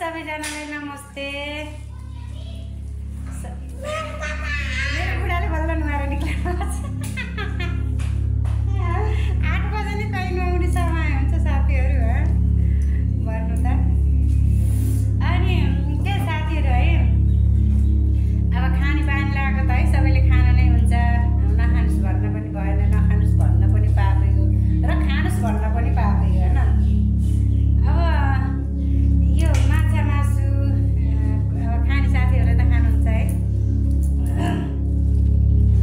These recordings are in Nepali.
सबैजनालाई नमस्ते। मेरो बुढाले बल्ल नुहाएर निक्लेको छ। 8 बजे नि कहीँ नुहाउने समय हुन्छ साथीहरू है भन्नु त। अनि के साथीहरू है अब खाने पानी लगाएको त है सबैले खान नै हुन्छ। नखानुस् भन्न पनि भएन, नखानुस् भन्न पनि पापै हो र खानुस् भन्न पनि पापै हो होइन। अब यो माछा मासु खाने साथीहरूले त खानुहुन्छ है,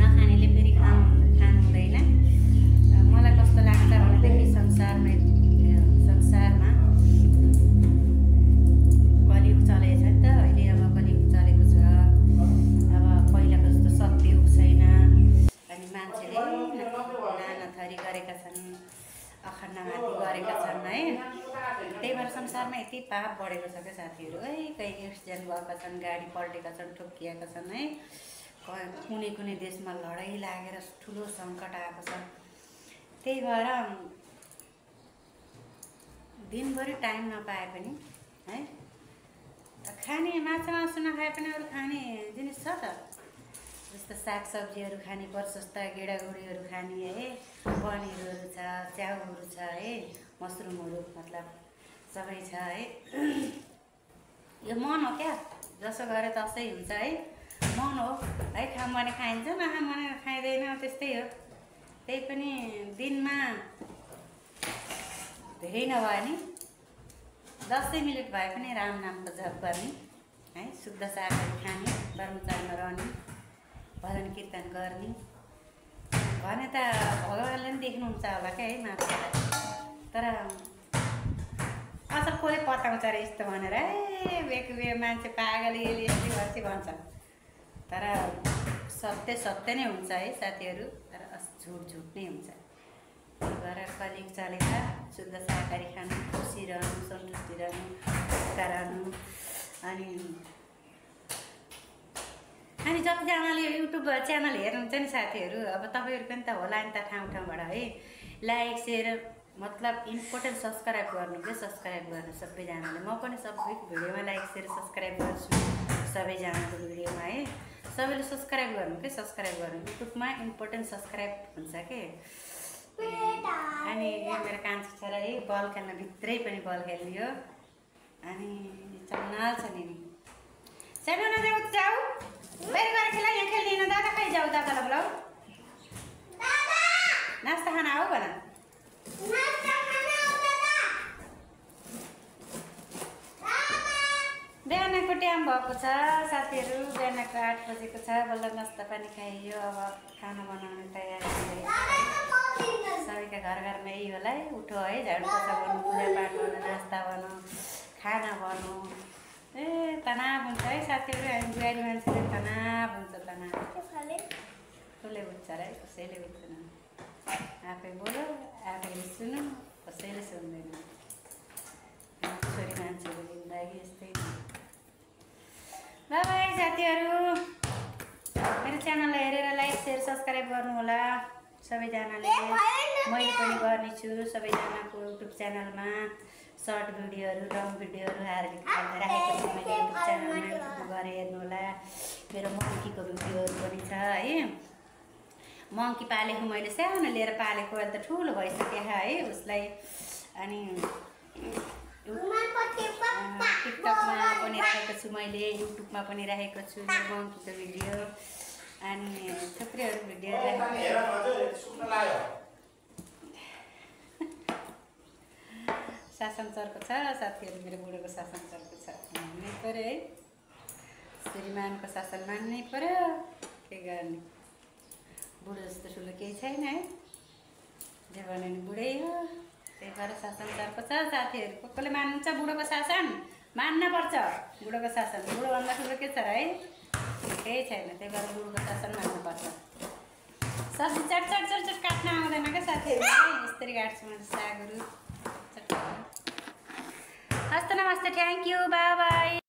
नखानेले फेरि खानु हुँदैन। मलाई कस्तो लाग्छ भनेदेखि संसारमा कलियुग चलेको छ नि त अहिले। अब कलियुग चलेको छ, अब पहिलाको जस्तो सत्ययुग छैन। अनि मान्छेले नाना थरी गरेका छन्, अखण्डमाथि गरेका छन् है। त्यही भएर संसारमा यति पाप बढेको छ क्या साथीहरू है। कहीँ एक्सिडेन्ट भएका छन्, गाडी पल्टेका छन्, ठोकिएका छन् है। कुनै कुनै देशमा लडाइँ लागेर ठुलो सङ्कट आएको छ। त्यही भएर दिनभरि टाइम नपाए पनि है खाने माछा मासु नखाए पनि अरू खाने जिनिस छ त। जस्तो सागसब्जीहरू खाने, प्रशस्त गेडागुडीहरू खाने है, पनिरहरू छ, च्याउहरू छ है, मसरुमहरू मतलब सबै छ है। यो मन हो क्या, जसो गरे तसै हुन्छ है। मन हो है, खाम भने खाइन्छ, नखाम भने खाइँदैन, त्यस्तै हो। त्यही पनि दिनमा धेरै नभए नि 10 मिनट भए पनि राम नामको जप गर्ने है, शुद्ध शाकाहारी खाने, ब्रह्मचार्यमा रहने, भजन कीर्तन गर्ने भने त भगवान्ले पनि देख्नुहुन्छ होला क्या है मान्छेलाई। तर असल कसले पताउँछ र यस्तो भनेर है, बेकुबे मान्छे पागल यसले यस्तै गर्छ भन्छ। तर सत्य सत्य नै हुन्छ है साथीहरू, तर झुट झुट नै हुन्छ। त्यही भएर कलियुग चलेछ, शुद्ध शाकाहारी खानु, खुसी रहनु, सन्तुष्टि रहनु, खुट्टा रहनु। अनि जतिजनाले युट्युब च्यानल हेर्नुहुन्छ नि साथीहरू, अब तपाईँहरू पनि त होला नि त ठाउँ ठाउँबाट है। लाइक सेयर मतलब इम्पोर्टेन्ट सब्सक्राइब गर्नु क्या, सब्सक्राइब गर्नु सबैजनाले। म पनि सबैको भिडियोमा लाइक सेयर सब्सक्राइब गर्छु, सबैजनाको भिडियोमा है। सबैले सब्सक्राइब गर्नु के, सब्सक्राइब गर्नु। युट्युबमा इम्पोर्टेन्ट सब्सक्राइब हुन्छ के। अनि यो मेरो कान्छो छोरा है बल खेल्न भित्रै पनि बल खेल्यो। अनि चन्नाल छ नि सानो नजाऊ जाऊ बाहिर गएर खेला, यहाँ खेल्दैन। दादा खै जाऊ, दादालाई बोलाऊ। नास्ता खाना आऊ भन। बिहानको टाइम भएको छ साथीहरू, बिहानको 8 बजेको छ। बल्ल नास्ता पानी खाइयो, अब खाना बनाउने तयारी सबैका घर घरमा यही होला है। उठो है, झाडु पोछा गर्नु, पूजापाठ गर्नु, नास्ता बनाऊ, खाना बनाऊ। ए तनाव हुन्छ है साथीहरू, हामी बुहारी मान्छेले तनाव हुन्छ। तनाव कसले बुझ्छ र है, कसैले बुझ्दैन। आफै बोलो, आफैले सुन्नु, कसैले सुन्दैन। छोरी मान्छेको जिन्दगी यस्तै। बाई बाई साथीहरू, मेरो च्यानललाई हेरेर लाइक सेयर सब्सक्राइब गर्नु होला सबैजनाले। मैले पनि गर्नेछु सबैजनाको युट्युब च्यानलमा सर्ट भिडियोहरू, लङ भिडियोहरू राखेको छु मैले युट्युब च्यानलमा। युट्युबमा गएर हेर्नु होला। मेरो मङ्कीको भिडियोहरू पनि छ है। मङ्की पालेको मैले सानो लिएर पालेको, अहिले त ठुलो भइसक्यो है उसलाई। अनि टिकटकमा पनि राखेको छु मैले, युट्युबमा पनि राखेको छु मङ्कीको भिडियो। अनि थुप्रैहरू भिडियो शासन चर्को छ साथीहरू, मेरो बुढोको शासन चर्को छ। मान्नै पऱ्यो है, श्रीमानको शासन मान्नै पऱ्यो। के गर्ने, बुढो जस्तो ठुलो केही छैन है, जे भन्यो नि बुढै हो। त्यही भएर शासन चर्को छ साथीहरू। कसले मान्नुहुन्छ बुढोको शासन? मान्न पर्छ बुढोको शासन। बुढोभन्दा ठुलो के छ र है, केही छैन। त्यही भएर बुढोको शासन मान्नुपर्छ। सब्जी चट चट चट चट काट्न आउँदैन क्या साथीहरू, यसरी काट्छु म सागहरू। हस्त नमस्ते, थ्याङ्क यू, बाई बाई।